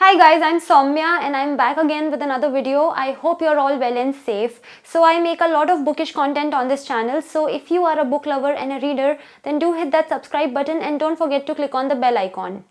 Hi guys, I'm Saumya and I'm back again with another video. I hope you're all well and safe. So I make a lot of bookish content on this channel. So if you are a book lover and a reader, then do hit that subscribe button and don't forget to click on the bell icon.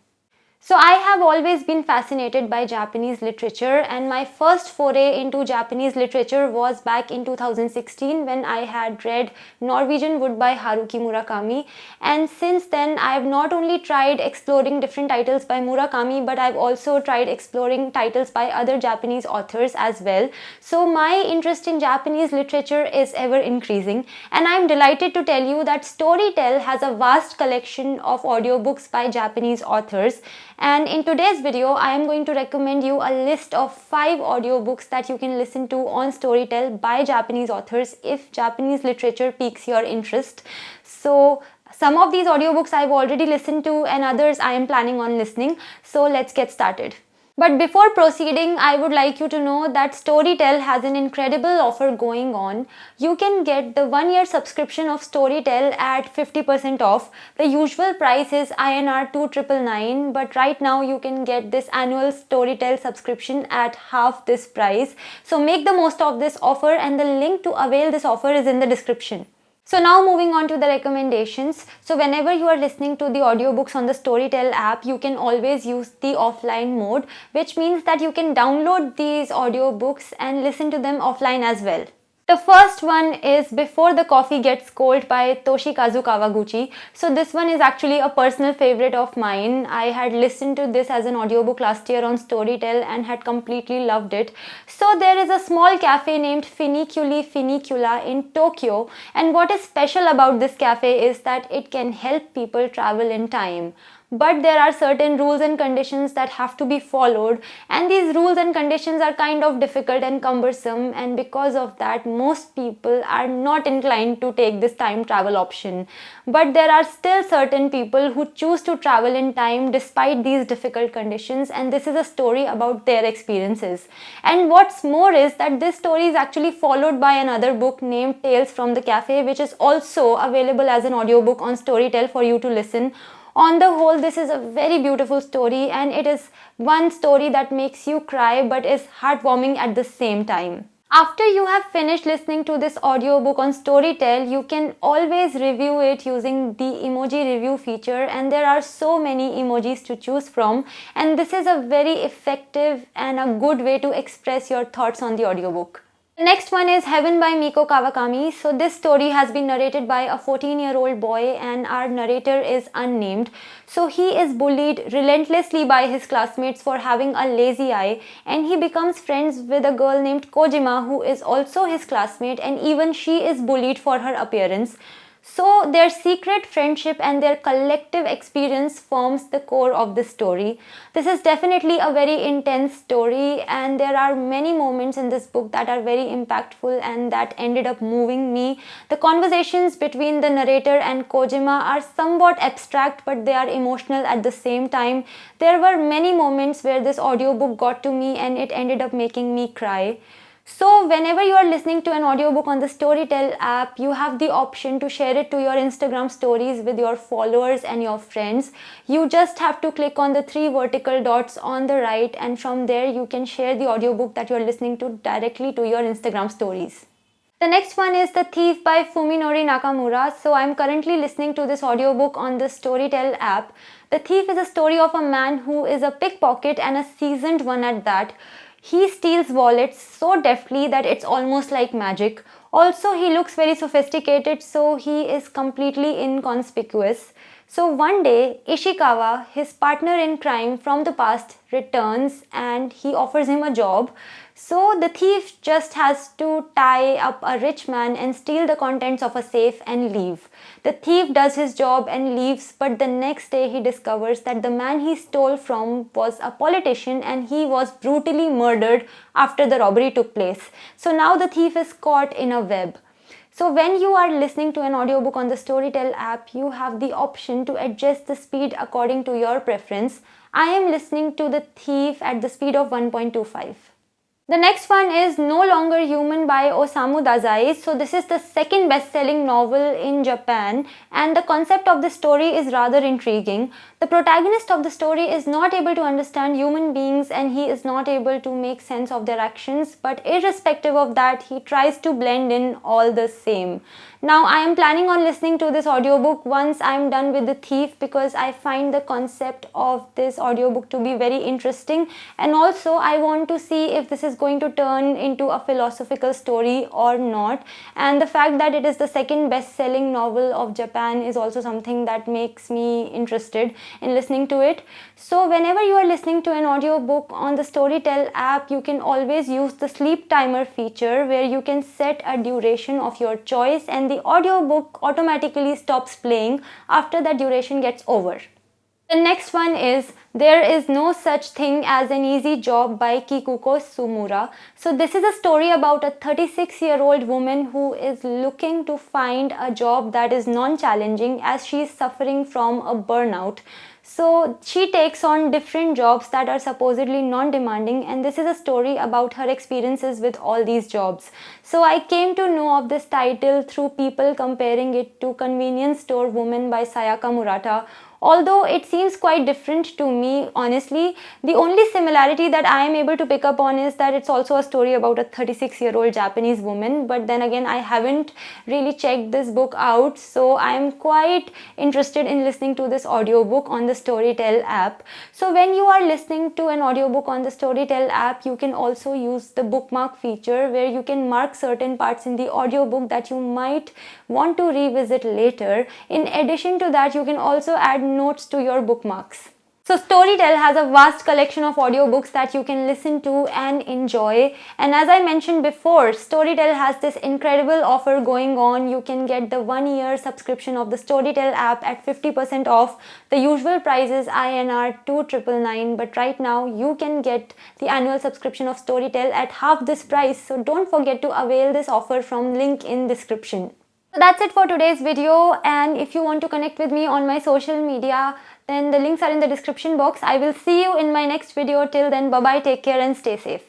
So I have always been fascinated by Japanese literature, and my first foray into Japanese literature was back in 2016 when I had read Norwegian Wood by Haruki Murakami. And since then I have not only tried exploring different titles by Murakami, but I've also tried exploring titles by other Japanese authors as well. So my interest in Japanese literature is ever increasing, and I'm delighted to tell you that STORYTEL has a vast collection of audiobooks by Japanese authors. And in today's video, I am going to recommend you a list of 5 audiobooks that you can listen to on STORYTEL by Japanese authors if Japanese literature piques your interest. So some of these audiobooks I've already listened to and others I am planning on listening. So let's get started. But before proceeding, I would like you to know that STORYTEL has an incredible offer going on. You can get the 1-year subscription of STORYTEL at 50% off. The usual price is INR 2,999, but right now you can get this annual STORYTEL subscription at half this price. So make the most of this offer, and the link to avail this offer is in the description. So now moving on to the recommendations. So whenever you are listening to the audiobooks on the STORYTEL app, you can always use the offline mode, which means that you can download these audiobooks and listen to them offline as well. The first one is Before the Coffee Gets Cold by Toshikazu Kawaguchi. So this one is actually a personal favorite of mine. I had listened to this as an audiobook last year on STORYTEL and had completely loved it. So there is a small cafe named Funiculi Funicula in Tokyo, and what is special about this cafe is that it can help people travel in time. But there are certain rules and conditions that have to be followed, and these rules and conditions are kind of difficult and cumbersome, and because of that most people are not inclined to take this time travel option. But there are still certain people who choose to travel in time despite these difficult conditions, and this is a story about their experiences. And what's more is that this story is actually followed by another book named Tales from the Cafe, which is also available as an audiobook on STORYTEL for you to listen. On the whole, this is a very beautiful story, and it is one story that makes you cry but is heartwarming at the same time. After you have finished listening to this audiobook on STORYTEL, you can always review it using the emoji review feature, and there are so many emojis to choose from, and this is a very effective and a good way to express your thoughts on the audiobook. The next one is Heaven by Miko Kawakami. So this story has been narrated by a 14-year-old boy, and our narrator is unnamed. So he is bullied relentlessly by his classmates for having a lazy eye, and he becomes friends with a girl named Kojima who is also his classmate, and even she is bullied for her appearance. So their secret friendship and their collective experience forms the core of this story. This is definitely a very intense story, and there are many moments in this book that are very impactful and that ended up moving me. The conversations between the narrator and Kojima are somewhat abstract, but they are emotional at the same time. There were many moments where this audiobook got to me and it ended up making me cry. So whenever you are listening to an audiobook on the STORYTEL app, you have the option to share it to your Instagram stories with your followers and your friends. You just have to click on the 3 vertical dots on the right, and from there you can share the audiobook that you are listening to directly to your Instagram stories. The next one is The Thief by Fuminori Nakamura. So I'm currently listening to this audiobook on the STORYTEL app. The Thief is a story of a man who is a pickpocket, and a seasoned one at that. He steals wallets so deftly that it's almost like magic. Also, he looks very sophisticated, so he is completely inconspicuous. So one day, Ishikawa, his partner in crime from the past, returns and he offers him a job. So the thief just has to tie up a rich man and steal the contents of a safe and leave. The thief does his job and leaves, but the next day he discovers that the man he stole from was a politician, and he was brutally murdered after the robbery took place. So now the thief is caught in a web. So when you are listening to an audiobook on the STORYTEL app, you have the option to adjust the speed according to your preference. I am listening to The Thief at the speed of 1.25. The next one is No Longer Human by Osamu Dazai. So this is the second best-selling novel in Japan, and the concept of the story is rather intriguing. The protagonist of the story is not able to understand human beings and he is not able to make sense of their actions, but irrespective of that, he tries to blend in all the same. Now I am planning on listening to this audiobook once I am done with The Thief, because I find the concept of this audiobook to be very interesting, and also I want to see if this is going to turn into a philosophical story or not. And the fact that it is the second best-selling novel of Japan is also something that makes me interested in listening to it. So whenever you are listening to an audiobook on the Storytel app, you can always use the sleep timer feature, where you can set a duration of your choice and the audiobook automatically stops playing after that duration gets over. The next one is There Is No Such Thing as an Easy Job by Kikuko Sumura. So this is a story about a 36-year-old woman who is looking to find a job that is non-challenging as she is suffering from a burnout. So she takes on different jobs that are supposedly non-demanding, and this is a story about her experiences with all these jobs. So I came to know of this title through people comparing it to Convenience Store Woman by Sayaka Murata. Although it seems quite different to me, honestly, the only similarity that I am able to pick up on is that it's also a story about a 36-year-old Japanese woman. But then again, I haven't really checked this book out, so I am quite interested in listening to this audiobook on the Storytel app. So when you are listening to an audiobook on the Storytel app, you can also use the bookmark feature, where you can mark certain parts in the audiobook that you might want to revisit later. In addition to that, you can also add notes to your bookmarks. So Storytel has a vast collection of audiobooks that you can listen to and enjoy. And as I mentioned before, Storytel has this incredible offer going on. You can get the 1-year subscription of the Storytel app at 50% off. The usual price is INR 2,999, but right now you can get the annual subscription of Storytel at half this price. So don't forget to avail this offer from link in description. So that's it for today's video, and if you want to connect with me on my social media, then the links are in the description box. I will see you in my next video. Till then, bye bye, take care and stay safe.